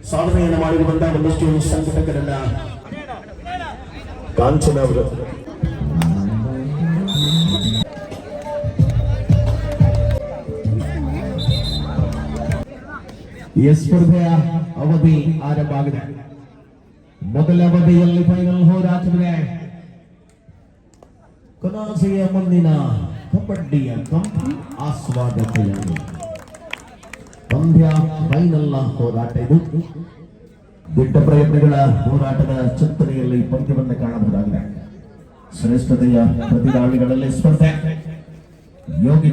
ಸಾಧನೆಯನ್ನು ಮಾಡಿರುವಂತಹ ಒಂದಷ್ಟು ಸಂಘಟಕರನ್ನ ಕಾಂಚನ ಅವರು ಈ ಸ್ಪರ್ಧೆಯ ಅವಧಿ ಆರಂಭ ಆಗಿದೆ. ಮೊದಲ ಅವಧಿಯಲ್ಲಿ ಫೈನಲ್ ಹೋರಾಟವಿದೆ. ಕೊನಾಸೆಯ ಮುಂದಿನ ಕಬಡ್ಡಿಯ ಕಂಪಿ ಆಸ್ವಾದತೆಯಲ್ಲಿ ಪಂದ್ಯ ಫೈನಲ್ ಹೋರಾಟ ಇದು. ದಿಟ್ಟ ಪ್ರಯತ್ನಗಳ ಹೋರಾಟದ ಚಿಂತನೆಯಲ್ಲಿ ಪಂದ್ಯವನ್ನು ಕಾಣಬಹುದಾಗಿದೆ. ಶ್ರೇಷ್ಠತೆಯ ಪ್ರತಿದಾಳಿಗಳಲ್ಲಿ ಸ್ಪರ್ಧೆ. ಯೋಗಿ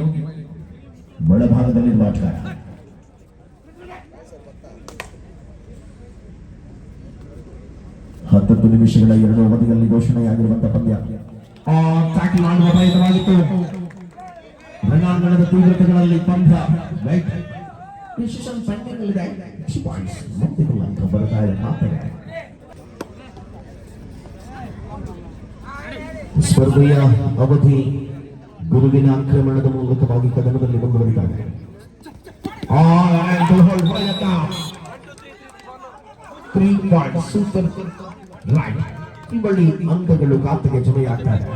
ಒಳಭಾಗದಲ್ಲಿರುವ ಆಟಗಾರ. ಹತ್ತತ್ತು ನಿಮಿಷಗಳ 2 ಅವಧಿಯಲ್ಲಿ ಘೋಷಣೆಯಾಗಿರುವಂತಹ ಪಂದ್ಯ. ಟ್ಯಾಕಲ್ ಮಾಡುವ ಪ್ರಯತ್ನವಾಗಿತ್ತು. ರಣಾಂಗಣದ ತೀವ್ರತೆಗಳಲ್ಲಿ ಪಂದ್ಯ ಡಿಸಿಷನ್ ಪೆಂಡಿಂಗ್ ಇದೆ. ಪಾಯಿಂಟ್ಸ್ ಮುಕ್ತಿಗಳು ಅಂತ ಬರ್ತಾ ಇದೆ ಮಾತಾಡ. ಸ್ಪರ್ಧೆಯ ಅವಧಿ ಗುರುವಿನ ಆಕ್ರಮಣದ ಮೂಲಕವಾಗಿ ಕದನದಲ್ಲಿ ಮುಂದುವರಿತಾರೆ. Super right. ಬಳಿ ಅಂಕಗಳು ಖಾತೆಗೆ ಜಮೆಯಾಗ್ತಾರೆ.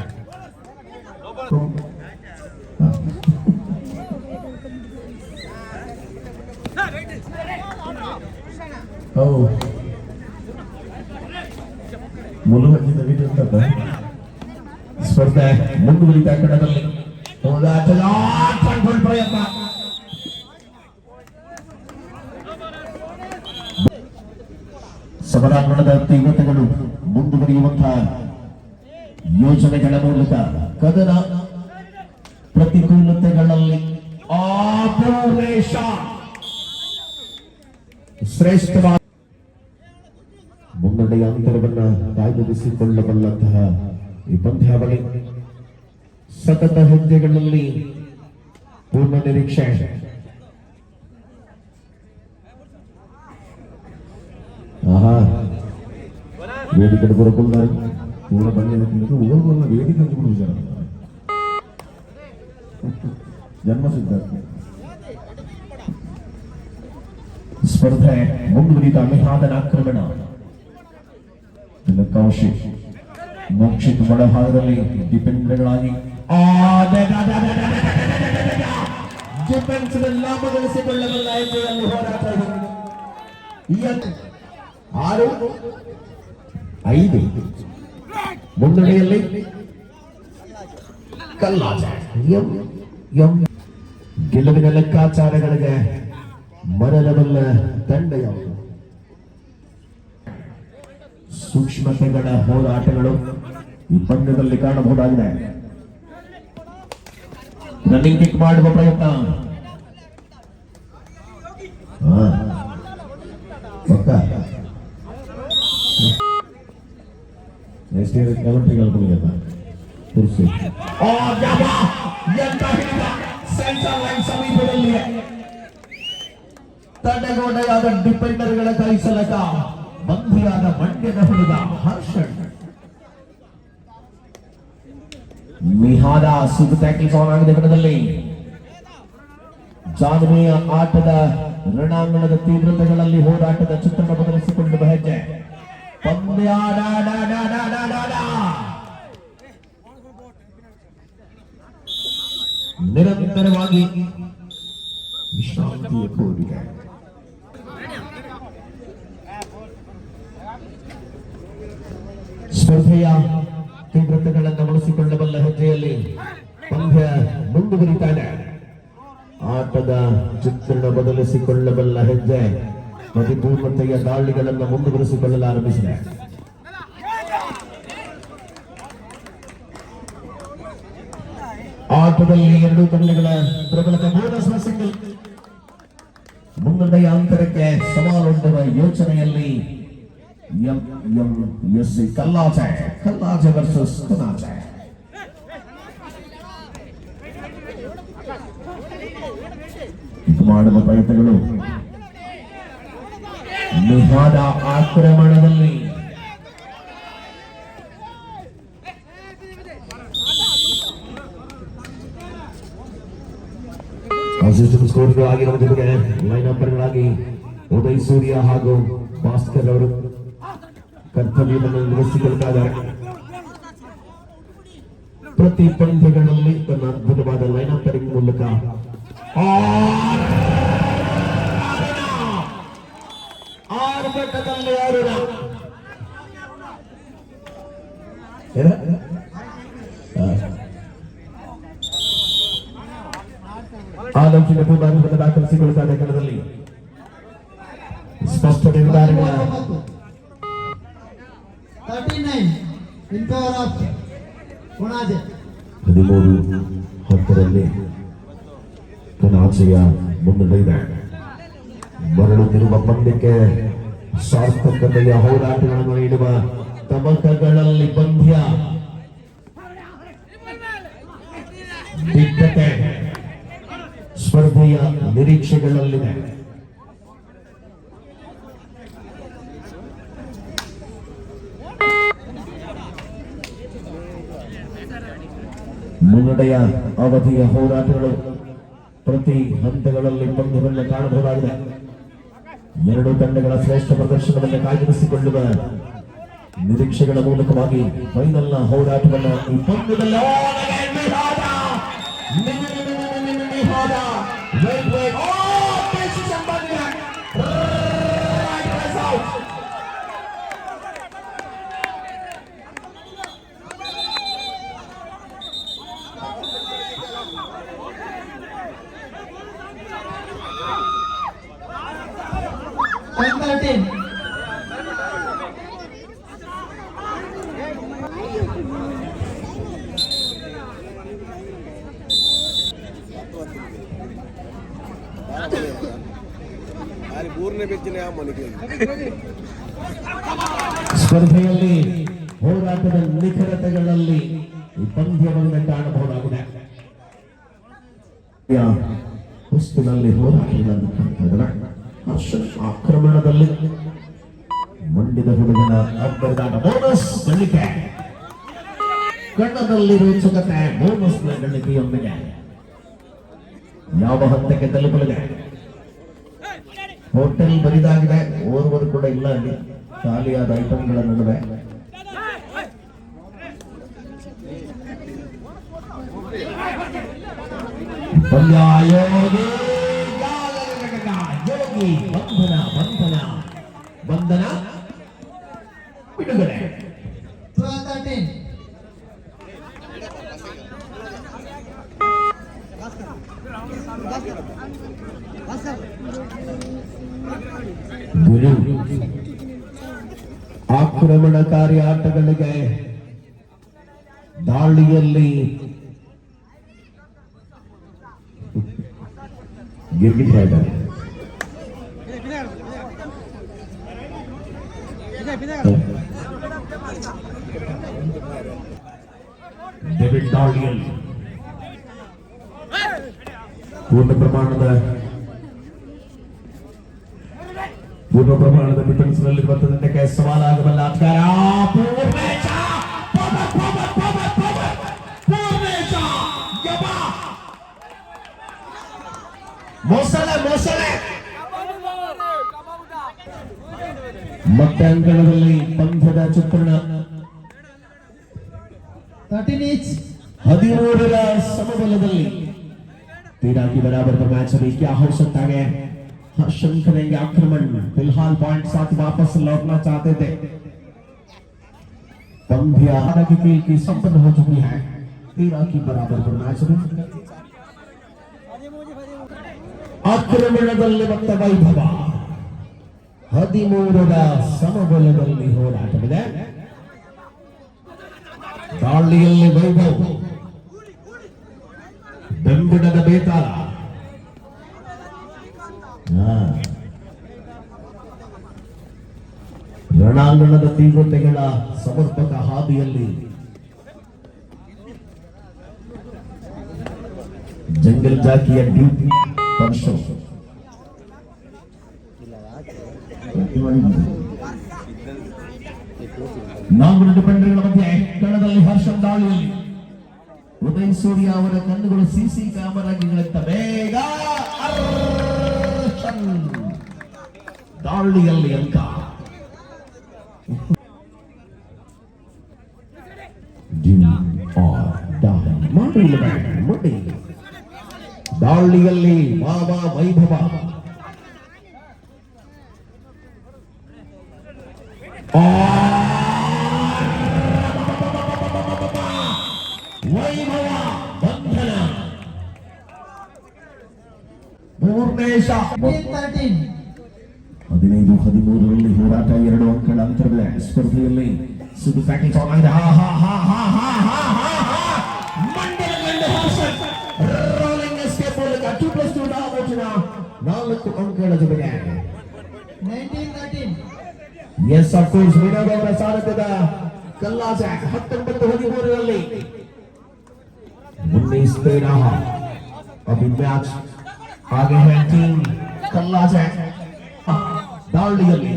ಸ್ಪರ್ಧೆ ಮುಂದುವರಿದ ಕಣದಲ್ಲಿ ಪ್ರಯತ್ನ. ಸಮರಾಂಗಣದ ತೀವ್ರತೆಗಳು ಮುಂದುವರಿಯುವಂತಹ ಯೋಜನೆಗಳ ಮೂಲಕ ಕದನ ಪ್ರತಿಕೂಲತೆಗಳಲ್ಲಿ ಶ್ರೇಷ್ಠವಾದ ಮುನ್ನಡೆಯ ಅಂತರವನ್ನು ಕಾಯ್ದಿರಿಸಿಕೊಳ್ಳಬಲ್ಲಂತಹ ಈ ಪಂದ್ಯಾವಳಿ ಸತತ ಹೆಜ್ಜೆಗಳಲ್ಲಿ ಪೂರ್ಣ ನಿರೀಕ್ಷೆ. ವೇದಿಕೆ ಬರಬಹುದು ಪೂರ್ಣ ಬಂದ ಓರ್ವಲ್ಲ ವೇದಿಕೆ ಜನ್ಮಸಿದ್ಧ ಸ್ಪರ್ಧೆ ಮುಂದುವರಿದ ಮೆಹಾದನ ಆಕ್ರಮಣ. ಕೌಶಿಕ್ ಮೋಕ್ಷಿತ್ ಒಳಭಾಗದಲ್ಲಿ ಡಿಫೆಂಡರ್ಗಳಾಗಿ ಡಿಫೆನ್ಸ್ ಲಾಭ ಗಳಿಸಿಕೊಳ್ಳಬಲ್ಲ ಹೆಜ್ಜೆಯಲ್ಲಿ ಹೋರಾಟ. 6-5 ಮುನ್ನಡೆಯಲ್ಲಿ ಕಲ್ಲಾಜ. ಗೆಲುವಿನ ಲೆಕ್ಕಾಚಾರಗಳಿಗೆ ಮರಳಬಲ್ಲ ತಂಡ ಯಾವುದು? ಸೂಕ್ಷ್ಮತೆಗಳ ಹೋರಾಟಗಳು ಈ ಪಂದ್ಯದಲ್ಲಿ ಕಾಣಬಹುದಾಗಿದೆ. ರನ್ನಿಂಗ್ ಕಿಕ್ ಮಾಡುವ ಪ್ರಯತ್ನ. ತಡೆಗೋಡೆಯಾದ ಡಿಫೆಂಡರ್ಗಳ ಕೈಸಲಕ ಬಂಧಿಯಾದ ಮಂಡ್ಯದ ಹುಡುಗ ಹರ್ಷಣ್. ಮಿಹಾದ ಸೂಪರ್ ಟ್ಯಾಕಲ್ಸ್ ಆನ್ ಆಗಿದೆ ಕಣದಲ್ಲಿ. ಜಾನ್ವಿಯ ಆಟದ ರಣಾಂಗಣದ ತೀವ್ರತೆಗಳಲ್ಲಿ ಹೋರಾಟದ ಚಿತ್ರಣ ಬದಲಿಸಿಕೊಂಡು ಹೆಜ್ಜೆ. ಪಂದ್ಯ ನಿರಂತರವಾಗಿ ವಿಶ್ರಾಂತಿಯ ಕೋರಿದೆ. ಸ್ಪರ್ಧೆಯ ತೀವ್ರತೆಗಳನ್ನು ಬಳಸಿಕೊಳ್ಳಬಲ್ಲ ಹೆಜ್ಜೆಯಲ್ಲಿ ಪಂದ್ಯ ಮುಂದುವರಿತಾನೆ. ಆಟದ ಚಿತ್ರಣ ಬದಲಿಸಿಕೊಳ್ಳಬಲ್ಲ ಹೆಜ್ಜೆ ಪ್ರತಿಪೂರ್ಣತೆಯ ದಾಳಿಗಳನ್ನು ಮುಂದುವರಿಸಿಕೊಳ್ಳಲು ಆರಂಭಿಸಿದೆ. ಆಟದಲ್ಲಿ ಎರಡೂ ತಂಡಗಳ ಪ್ರಬಲತೆ ಬೋನಸ್ ಸಿಂಗಲ್. ಮುನ್ನಡೆಯ ಅಂತರಕ್ಕೆ ಸವಾಲೊಡ್ಡುವ ಯೋಚನೆಯಲ್ಲಿ ಎಂಎಂಎಸ್ಸಿ ಕಲ್ಲಾಜೆ ವರ್ಸಸ್ ಕೊನಾಜೆ. ಮಾಡುವ ಪ್ರಯತ್ನಗಳು. ಮಿಹಾದ ಆಕ್ರಮಣದಲ್ಲಿ ಅಸಿಸ್ಟೆಂಟ್ ಸ್ಕೋರ್ ಆಗಿರುವ ಜೊತೆಗೆ ಲೈನ್ ಅಂಪರ್ಗಳಾಗಿ ಉದಯ್ ಸೂರ್ಯ ಹಾಗೂ ಭಾಸ್ಕರ್ ಅವರು ಕರ್ತವ್ಯವನ್ನು ನಿರ್ವಹಿಸಿಕೊಳ್ತಾ ಇದ್ದಾರೆ. ಪ್ರತಿ ಪಂದ್ಯಗಳಲ್ಲಿ ತನ್ನ ಅದ್ಭುತವಾದ ಲೈನ್ ಅಂಪರಿಂಗ್ ಮೂಲಕ ಆರ್ಭಟದಲ್ಲಿ ಆಲೋಚನೆ ಪೂರ್ವಾಂಗವನ್ನು ದಾಖಲಿಸಿಕೊಳ್ಳುತ್ತಾರೆ. ಕಣದಲ್ಲಿ ಸ್ಪಷ್ಟ ನಿರ್ಧಾರಗಳ 13-10 ಕನಾಚೆಯ ಮುನ್ನಡೆ ಇದೆ. ಮರಳುತ್ತಿರುವ ಪಂದ್ಯಕ್ಕೆ ಸಾರ್ಥಕತೆಯ ಹೋರಾಟಗಳನ್ನು ನೀಡುವ ತಮಕಗಳಲ್ಲಿ ಪಂದ್ಯ ದಿಟ್ಟತೆ ಸ್ಪರ್ಧೆಯ ನಿರೀಕ್ಷೆಗಳಲ್ಲಿದೆ. ಮುನ್ನಡೆಯ ಅವಧಿಯ ಹೋರಾಟಗಳು ಪ್ರತಿ ಹಂತಗಳಲ್ಲಿ ಪಂದ್ಯವನ್ನು ಕಾಣಬಹುದಾಗಿದೆ. ಎರಡೂ ತಂಡಗಳ ಶ್ರೇಷ್ಠ ಪ್ರದರ್ಶನವನ್ನು ಕಾಯ್ದಿರಿಸಿಕೊಳ್ಳುವ ನಿರೀಕ್ಷೆಗಳ ಮೂಲಕವಾಗಿ ಫೈನಲ್ನ ಹೋರಾಟವನ್ನು ಈ ಪಂದ್ಯದಲ್ಲಿ ಸ್ಪರ್ಧೆಯಲ್ಲಿ ಹೋರಾಟದ ನಿಖರತೆಗಳಲ್ಲಿ ಈ ಪಂದ್ಯವನ್ನು ಕಾಣಬಹುದಾಗಿದೆ. ಹುಸ್ತಿನಲ್ಲಿ ಹೋರಾಟಗಳನ್ನು ಕಾಣ್ತಾ ಆಕ್ರಮಣದಲ್ಲಿ ಮಂಡ್ಯದ ಹುಡುಗನ ಅಬ್ಬರದಾಟ ಬೋನಸ್ ಗಳಿಕೆ, ಕಣ್ಣದಲ್ಲಿ ರೋಚಕತೆ ಬೋನಸ್ನ ಗಳಿಕೆಯೊಂದಿಗೆ ಯಾವ ಹಂತಕ್ಕೆ ತಲುಪಲಿದೆ. ಹೋಟೆಲ್ ಬರಿದಾಗಿದೆ, ಓರ್ವರು ಕೂಡ ಇಲ್ಲ ಅಲ್ಲಿ ಖಾಲಿಯಾದ ಐಟಮ್ಗಳ ನಡುವೆ. ಯೋಗಿ ಬಂಧನ ಬಂಧನ ಬಂಧನ ಬಿಡುಗಡೆ. ಗುರು ಆಕ್ರಮಣಕಾರಿ ಆಟಗಳಿಗೆ ದಾಳಿಯಲ್ಲಿ ಗೆದ್ದಿದ್ದಾರೆ. ಡೆವಿಡ್ ದಾಳಿಯಲ್ಲಿ ಪೂರ್ಣ ಪ್ರಮಾಣದ ಡಿಫೆನ್ಸ್ನಲ್ಲಿರುವ ತಂಡಕ್ಕೆ ಸವಾಲಾಗಬಲ್ಲ ಆಟಗಾರ ಮತ್ತೆ ಅಂಕಣದಲ್ಲಿ ಪಂದ್ಯದ ಚಿತ್ರಣ 13-13 ಸಮಬಲದಲ್ಲಿ तेरह की बराबर पर मैच अभी क्या हो सकता है। हर्षम करेंगे आक्रमण, फिलहाल पॉइंट साथ वापस लौटना चाहते थे। पंद्या की खेल की संपन्न हो चुकी है। 13 की बराबर पर मैच अभी ಆಕ್ರಮಣದಲ್ಲಿ ಮತ್ತ ವೈಭವ 13ರ ಸಮಬಲದಲ್ಲಿ ಹೋರಾಟವಿದೆ. ದಾಳಿಯಲ್ಲಿ ವೈಭವ, ಬೆಂಬಿಡದ ಬೇತಾಳ, ರಣಾಂಗಣದ ತೀವ್ರತೆಗಳ ಸಮರ್ಪಕ ಹಾದಿಯಲ್ಲಿ ಜಂಗಲ್ ಜಾಕಿಯ ಡ್ಯೂಟಿ ವರ್ಷ ನಾಲ್ಕು ಡಿಫೆಂಡರ್ಗಳ ಮಧ್ಯೆ ಕಣದಲ್ಲಿ ಹರ್ಷಂ ದಾಳಿಯಲ್ಲಿ ಉದಯ್ ಸೂರ್ಯ ಅವರ ಕಣ್ಣುಗಳು ಸಿಸಿ ಕ್ಯಾಮರಾಗಿಗಳಂತ ಬೇಗ ದಾಳಿಯಲ್ಲಿ ಅಂಕ. ಮಾಡಿ ದಾಳಿಯಲ್ಲಿ ಬಾಬಾ ವೈಭವ ವೈಭವ ಬಂಧನ. ಮೂರನೇಶ 15-13ರಲ್ಲಿ ಹೋರಾಟ 2 ಅಂಕಗಳ ಅಂತರವಿದೆ. ಸ್ಪರ್ಧೆಯಲ್ಲಿ ಸುದು ಪ್ಯಾಕೇಜ್ ಆಗಿದೆ. ರೋಲಿಂಗ್ ಎಸ್ಕೇಪ್ ಮೂಲಕ 2+2 ದಾವಚಿನ 4 ಅಂಕಗಳ ಜೊತೆಗೆ 19-13. ಎಸ್ ಆಫ್ ಕೋರ್ಸ್ ವಿನೋದ್ ಅವರ ಸಾರಥ್ಯದ ಕಲ್ಲಾಜ 19-13ರಲ್ಲಿ 19 अभी मैच आगे है टीम कल्लाज ದಾಳಿಯಲ್ಲಿ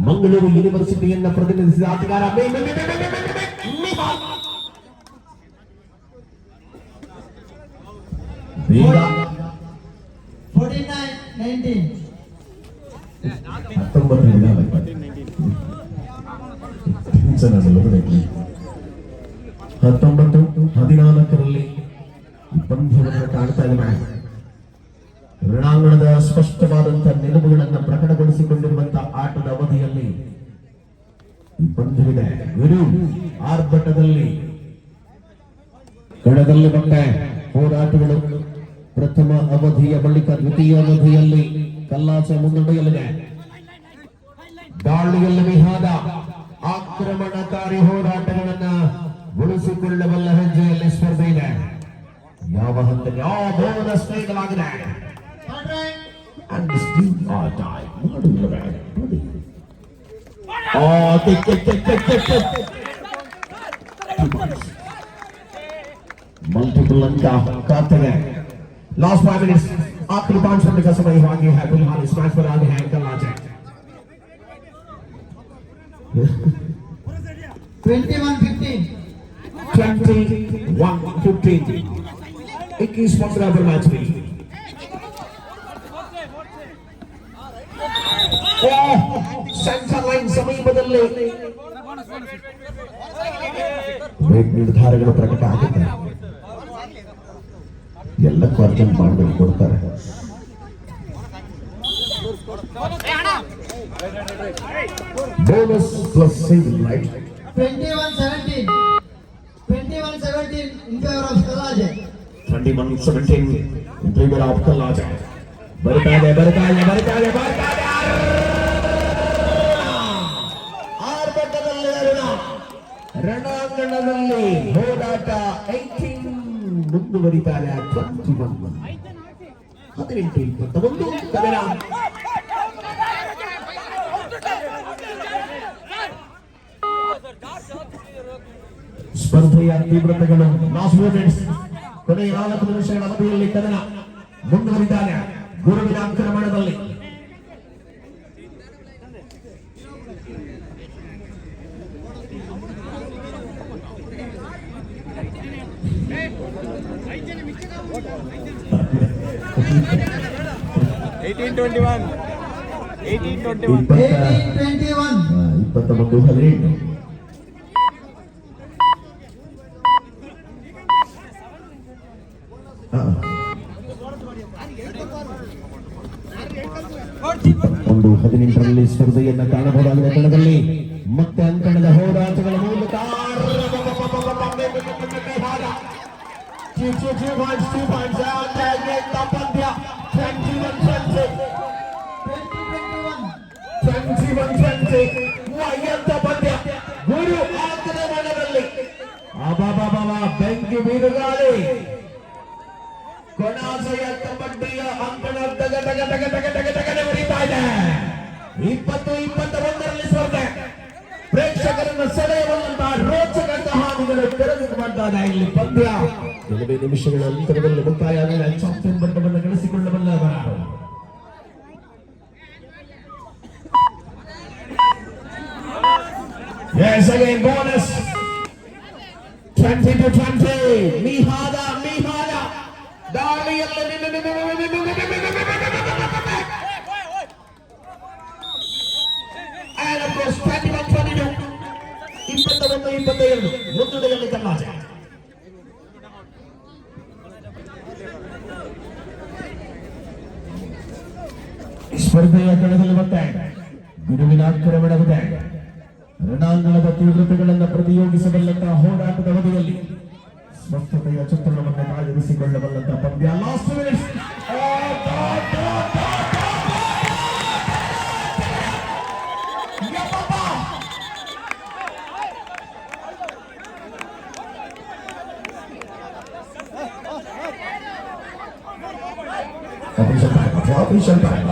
ಮಂಗಳೂರು ಯೂನಿವರ್ಸಿಟಿಯನ್ನು ಪ್ರತಿನಿಧಿಸಿದ ಆಟಗಾರ ಬೇಗ 49-19. 19-14ರಲ್ಲಿ ಪಂದ್ಯವನ್ನು ಕಾಣ್ತಾ ಇದೆ. ರಣಾಂಗಣದ ಸ್ಪಷ್ಟವಾದಂತಹ ನಿಲುವುಗಳನ್ನು ಪ್ರಕಟಗೊಳಿಸಿಕೊಂಡಿರುವಂತಹ ಆಟದ ಅವಧಿಯಲ್ಲಿ ಈ ಪಂದ್ಯವಿದೆ. ಗುರು ಆರ್ಭಟದಲ್ಲಿ ಕಣದಲ್ಲಿ ಮತ್ತೆ ಹೋರಾಟಗಳು. ಪ್ರಥಮ ಅವಧಿಯ ಬಳಿಕ ದ್ವಿತೀಯ ಅವಧಿಯಲ್ಲಿ ಕಲ್ಲಾಚ ಮುನ್ನಡೆಯಲಿದೆ. ದಾಳಿಯಲ್ಲಿ ವಿಹಾದ ಆಕ್ರಮಣಕಾರಿ ಹೋರಾಟಗಳನ್ನ ಉಳಿಸಿಕೊಳ್ಳಬಲ್ಲ ಹೆಜ್ಜೆಯಲ್ಲಿ ಸ್ಪರ್ಧೆ ಇದೆ. ಯಾವ ಹಂತಕ್ಕೆ ಬೋನಸ್ ನೀಡಲಾಗಿದೆ. मल्टीपल अंक काटते हैं. लास्ट 5 मिनट्स आखिरी 5 मिनट का समय आगे है. फिलहाल इस मैच पर आगे है कल्लाच 21-15. 21-15 21 पर मैच में ಸೆಂಟರ್ ಲೈನ್ ಸಮೀಪದಲ್ಲಿ ನಿರ್ಧಾರಗಳು ಪ್ರಕಟ ಆಗುತ್ತೆ. ಎಲ್ಲಕ್ಕೂ ಅರ್ಜೆಂಟ್ ಮಾಡಬೇಕು ಕೊಡ್ತಾರೆ. Bonus plus saving right. 21-17. 21-17 in favor of Kallaj. 21-17 in favor of Kallaj. ಬರ್ತಾ ಇದೆ ರಣಾಂಗಣದಲ್ಲಿ ಹೋರಾಟ 18 ಮುಂದುವರಿತಾರೆ. 18-21 ಕದನ. ಸ್ಪರ್ಧೆಯ ತೀವ್ರತೆಗಳು ಲಾಸ್ಟ್ ಮೂಮೆಂಟ್ಸ್ ಕೊನೆಯ 4 ನಿಮಿಷಗಳ ಅವಧಿಯಲ್ಲಿ ಕದನ ಮುಂದುವರಿತಾರೆ. ಗುರುವಿನ ಆಕ್ರಮಣದಲ್ಲಿ ಒಂದು 18ರಲ್ಲಿ ಸ್ಪರ್ಧೆಯನ್ನ ಕಾಣಬಹುದಾಗಿದೆ. ಕಣದಲ್ಲಿ ಮತ್ತೆ ಅಂಕಣದ ಹೋರಾಟಗಳ ಮೂಲಕ 2 points ಪಂದ್ಯ 21-20 ವೈಯಂತ ಪಂದ್ಯ. ಗುರು ಆಕ್ರಮಣದಲ್ಲಿ ಬೆಂಕಿ ಬೀರುಗಾಳಿ. ಕೊಣಾಸೆಯ ಕಬಡ್ಡಿಯ ಅಂಕಣ ತಗಟಗಟಗಟಗಟಗಟಗಟಗಟ ಉರಿತಾ ಇದೆ. 20-21ರಲ್ಲಿ ಸ್ಪರ್ಧೆ ಪ್ರೇಕ್ಷಕರನ್ನು ಸೆಳೆಯುವಂತಹ ರೋಚಕ ಕಹಾನಿಗಳು ತೆರೆದು ಮಾಡ್ತಾರೆ. ಇಲ್ಲಿ ಪಂದ್ಯ ಕೆಲವೇ ನಿಮಿಷಗಳ ಅಂತರದಲ್ಲಿ ಮುಕ್ತಾಯ ಆಗಿದೆ. ಚಾಂಪಿಯನ್ ಪಟ್ಟವನ್ನು ಗಳಿಸಿಕೊಳ್ಳಬಲ್ಲ ಬರಾರು. Yes, again bonus. 20 ಮಿಹಾದ ದಾಳಿಯಲ್ಲಿ and of course 21-22 21-22 ಮುನ್ನಡೆಯಲ್ಲಿ ಕಲ್ಲಾಜೆ. ಸ್ಪರ್ಧೆಯ ಕಣದಲ್ಲಿ ಮತ್ತೆ ಗುರುವಿನ ಆಕ್ರಮಣವಿದೆ. ರಣಾಂಗಣದ ತೀವ್ರತೆಗಳನ್ನು ಪ್ರತಿಯೋಗಿಸಬಲ್ಲಂತಹ ಹೋರಾಟದ ಅವಧಿಯಲ್ಲಿ ಸ್ಪಷ್ಟತೆಯ ಚಿತ್ರಣವನ್ನು ಕಾಯ್ದಿರಿಸಿಕೊಳ್ಳಬಲ್ಲಂತಹ ಪಂದ್ಯ. Last minutes official time.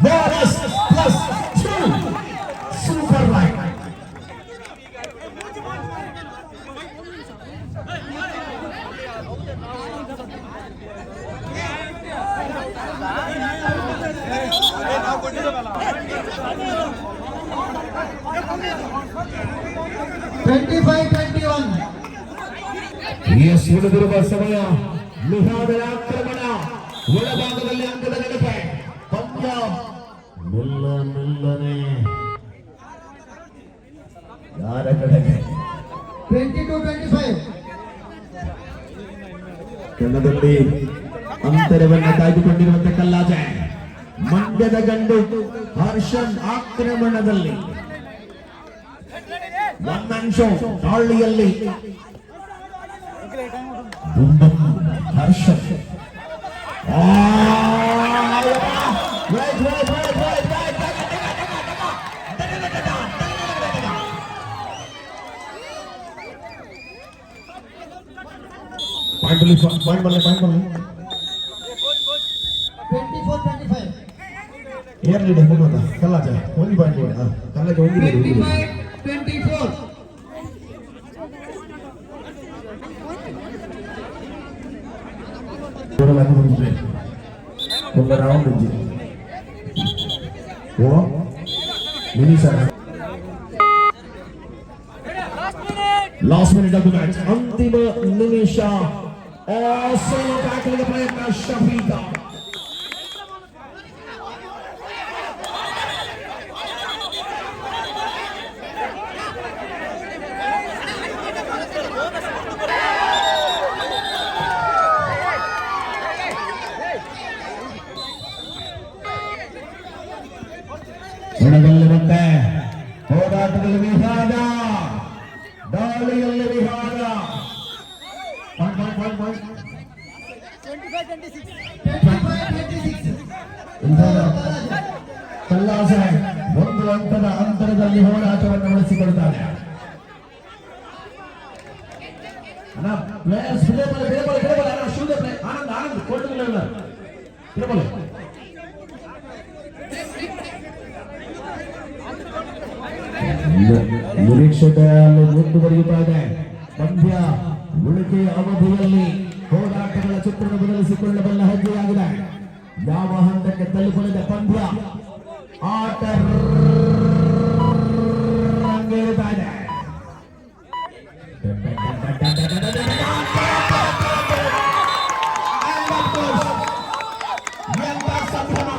Bonus plus 2. Super right. Yes, ಉಳಿದಿರುವ ಸಮಯ. ಮಿಹಾದರ ಆಕ್ರಮಣ, ಒಳಭಾಗದಲ್ಲಿ ಅಂಕದ ಗಳಿಕೆ. ಪಂದ್ಯ ಮೆಲ್ಲನೆ ಯಾರ ಕಡೆಗೆ? 22-25. ಕಣದಲ್ಲಿ ಅಂತರವನ್ನು ಕಾಯ್ದುಕೊಂಡಿರುವಂತೆ ಕಲ್ಲಾಜೆ. ಮಂಡ್ಯದ ಗಂಡು ಹರ್ಷನ್ ಆಕ್ರಮಣದಲ್ಲಿ ಒನ್ ಮ್ಯಾನ್ ಶೋ ದಾಳಿಯಲ್ಲಿ ಹರ್ಷನ್ ಪಾಯಿಂಟ್ ಬರಲಿ 24-25. ಏರ್ಲಿ ಹೋಗೋದ ಕಲ್ಲಾಜೆ ಒಂದು ಪಾಯಿಂಟ್ ಕಲ್ಲಾಜೆ ಹೋಗಿ 25-24. ಒಂದು ರೌಂಡ್ ಇಜ್ಜಿ ಓ ಮಿನಿ sir. Last minute of the match, ಅಂತಿಮ ನಿಮಿಷ. ಸೋಲೋ ಟ್ಯಾಕಲ್ಗೆ ಪ್ರಯತ್ನ ಶಫೀಕ. ಮತ್ತೆ ಹೋರಾಟದಲ್ಲಿ ವಿಹಾದ, ದಾಳಿಯಲ್ಲಿ ವಿಹಾದ. ಕಲ್ಲಾಸ ಒಂದು ಹಂತದ ಅಂತರದಲ್ಲಿ ಹೋರಾಟವನ್ನು ಉಳಿಸಿಕೊಳ್ತಾರೆ. ಆನಂದ್ ಕೊಟ್ಟಿಲ್ಲ ನಿರೀಕ್ಷೆಯಲ್ಲಿ ಮುಂದುವರಿಯುತ್ತಾ ಇದೆ ಪಂದ್ಯ. ಉಳಿಕೆ ಅವಧಿಯಲ್ಲಿ ಹೋರಾಟಗಳ ಚಿತ್ರಣ ಬದಲಿಸಿಕೊಳ್ಳಬಲ್ಲ ಹೆಜ್ಜೆಯಾಗಿದೆ. ಯಾವ ಹಂತಕ್ಕೆ ತಲುಪಲಿದೆ ಪಂದ್ಯ? ಆಟ ರಂಗೇರುತ್ತಾ ಇದೆ. ಎಂಬ ಸಂಭ್ರಮ.